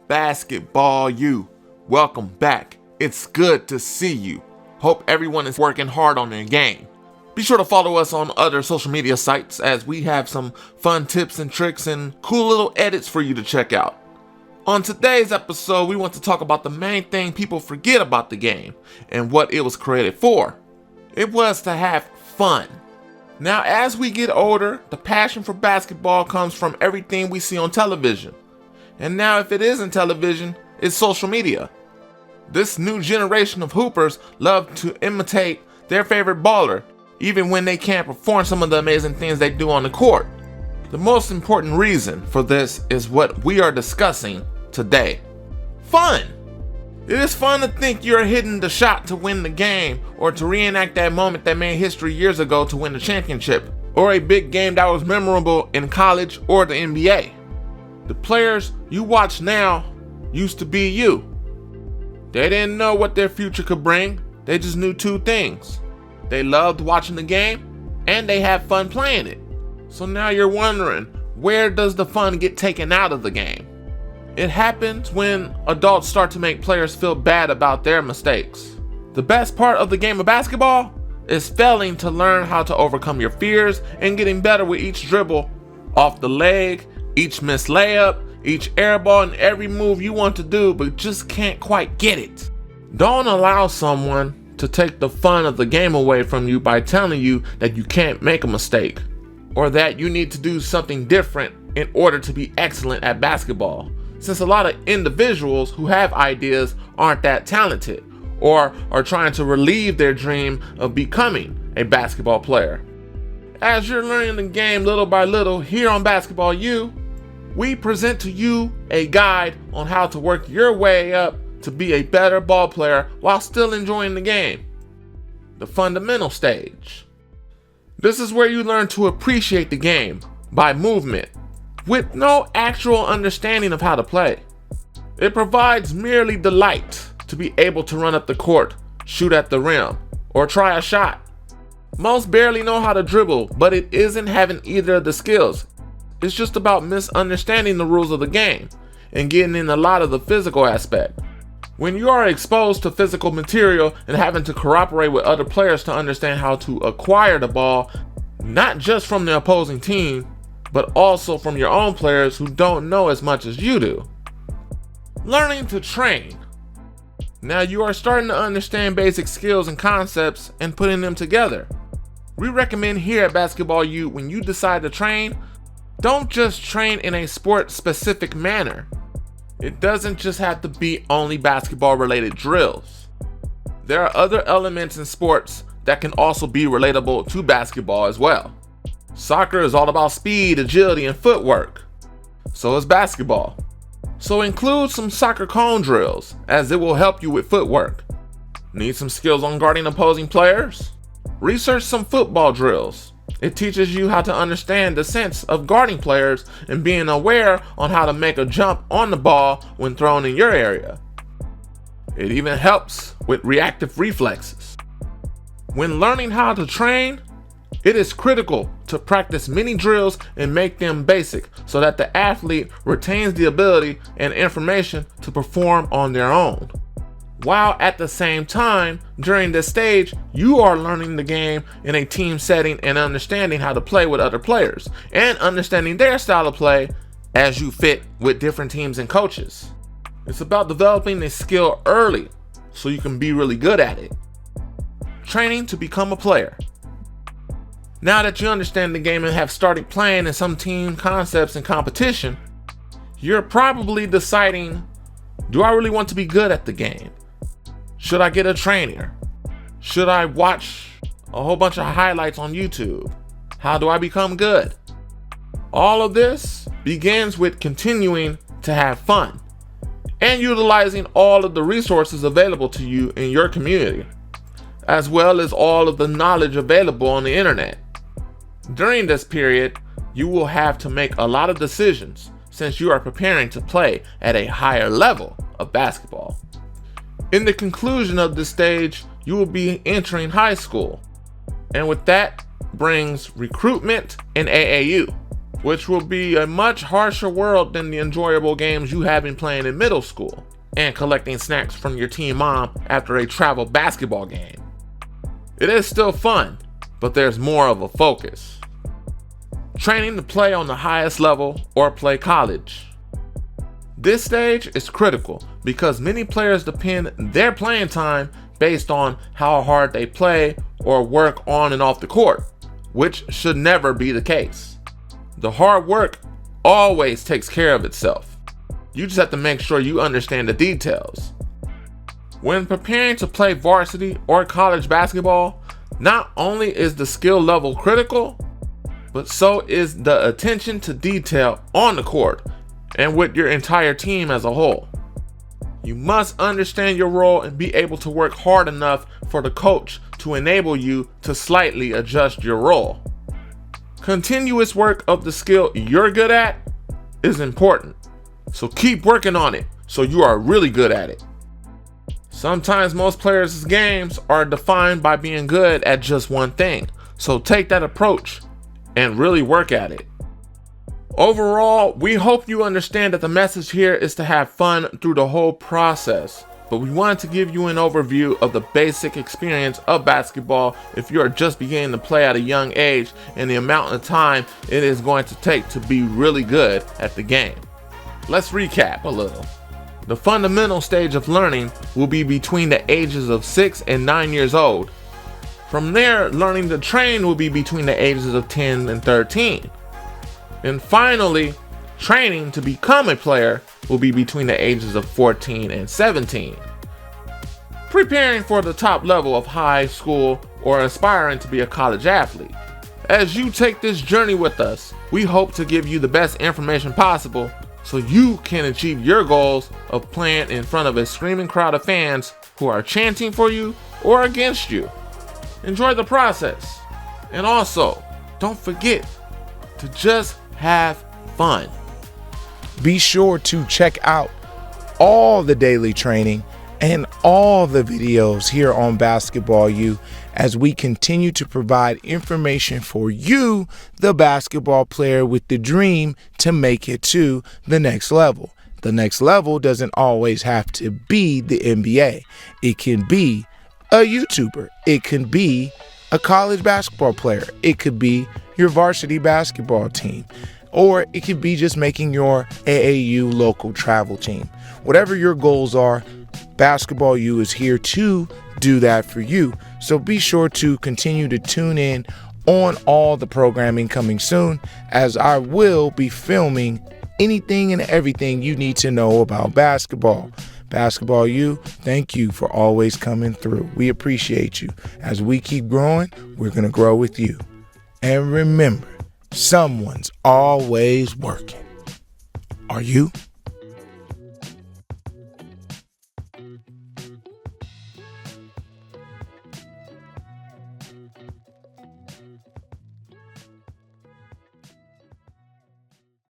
Basketball U, welcome back. It's good to see you. Hope everyone is working hard on their game. Be sure to follow us on other social media sites as we have some fun tips and tricks and cool little edits for you to check out. On today's episode, we want to talk about the main thing people forget about the game and what it was created for. It was to have fun. Now, as we get older, the passion for basketball comes from everything we see on television. And now if it isn't television, it's social media. This new generation of hoopers love to imitate their favorite baller, even when they can't perform some of the amazing things they do on the court. The most important reason for this is what we are discussing today. Fun! It is fun to think you're hitting the shot to win the game, or to reenact that moment that made history years ago to win the championship, or a big game that was memorable in college or the NBA. The players you watch now used to be you. They didn't know what their future could bring, they just knew two things. They loved watching the game, and they had fun playing it. So now you're wondering, where does the fun get taken out of the game? It happens when adults start to make players feel bad about their mistakes. The best part of the game of basketball is failing to learn how to overcome your fears and getting better with each dribble off the leg, each missed layup, each air ball, and every move you want to do but just can't quite get it. Don't allow someone to take the fun of the game away from you by telling you that you can't make a mistake, or that you need to do something different in order to be excellent at basketball, since a lot of individuals who have ideas aren't that talented, or are trying to relieve their dream of becoming a basketball player. As you're learning the game little by little here on Basketball U, we present to you a guide on how to work your way up to be a better ball player while still enjoying the game. The fundamental stage. This is where you learn to appreciate the game by movement, with no actual understanding of how to play. It provides merely delight to be able to run up the court, shoot at the rim, or try a shot. Most barely know how to dribble, but it isn't having either of the skills. It's just about misunderstanding the rules of the game and getting in a lot of the physical aspect. When you are exposed to physical material and having to cooperate with other players to understand how to acquire the ball, not just from the opposing team, but also from your own players who don't know as much as you do. Learning to train. Now you are starting to understand basic skills and concepts and putting them together. We recommend here at Basketball U, when you decide to train, don't just train in a sport-specific manner. It doesn't just have to be only basketball-related drills. There are other elements in sports that can also be relatable to basketball as well. Soccer is all about speed, agility, and footwork. So is basketball. So include some soccer cone drills, as it will help you with footwork. Need some skills on guarding opposing players? Research some football drills. It teaches you how to understand the sense of guarding players and being aware on how to make a jump on the ball when thrown in your area. It even helps with reactive reflexes. When learning how to train, it is critical to practice many drills and make them basic so that the athlete retains the ability and information to perform on their own. While at the same time, during this stage, you are learning the game in a team setting and understanding how to play with other players and understanding their style of play as you fit with different teams and coaches. It's about developing a skill early so you can be really good at it. Training to become a player. Now that you understand the game and have started playing in some team concepts and competition, you're probably deciding, do I really want to be good at the game? Should I get a trainer? Should I watch a whole bunch of highlights on YouTube? How do I become good? All of this begins with continuing to have fun and utilizing all of the resources available to you in your community, as well as all of the knowledge available on the internet. During this period, you will have to make a lot of decisions since you are preparing to play at a higher level of basketball. In the conclusion of this stage, you will be entering high school, and with that brings recruitment and AAU. which will be a much harsher world than the enjoyable games you have been playing in middle school and collecting snacks from your teen mom after a travel basketball game. It is still fun, but there's more of a focus. Training to play on the highest level or play college. This stage is critical because many players depend their playing time based on how hard they play or work on and off the court, which should never be the case. The hard work always takes care of itself. You just have to make sure you understand the details. When preparing to play varsity or college basketball, not only is the skill level critical, but so is the attention to detail on the court and with your entire team as a whole. You must understand your role and be able to work hard enough for the coach to enable you to slightly adjust your role. Continuous work of the skill you're good at is important, so keep working on it so you are really good at it. Sometimes most players' games are defined by being good at just one thing, so take that approach and really work at it. Overall, we hope you understand that the message here is to have fun through the whole process, but we wanted to give you an overview of the basic experience of basketball if you are just beginning to play at a young age and the amount of time it is going to take to be really good at the game. Let's recap a little. The fundamental stage of learning will be between the ages of 6 and 9 years old. From there, learning to train will be between the ages of 10 and 13. And finally, training to become a player will be between the ages of 14 and 17. Preparing for the top level of high school or aspiring to be a college athlete. As you take this journey with us, we hope to give you the best information possible so you can achieve your goals of playing in front of a screaming crowd of fans who are chanting for you or against you. Enjoy the process. And also, don't forget to just have fun. Be sure to check out all the daily training and all the videos here on Basketball U as we continue to provide information for you, the basketball player with the dream to make it to the next level. The next level doesn't always have to be the NBA. It can be a YouTuber. It can be a college basketball player. It could be your varsity basketball team, or it could be just making your AAU local travel team. Whatever your goals are, Basketball U is here to do that for you. So be sure to continue to tune in on all the programming coming soon, as I will be filming anything and everything you need to know about basketball. Basketball U, thank you for always coming through. We appreciate you. As we keep growing, we're going to grow with you. And remember, someone's always working. Are you?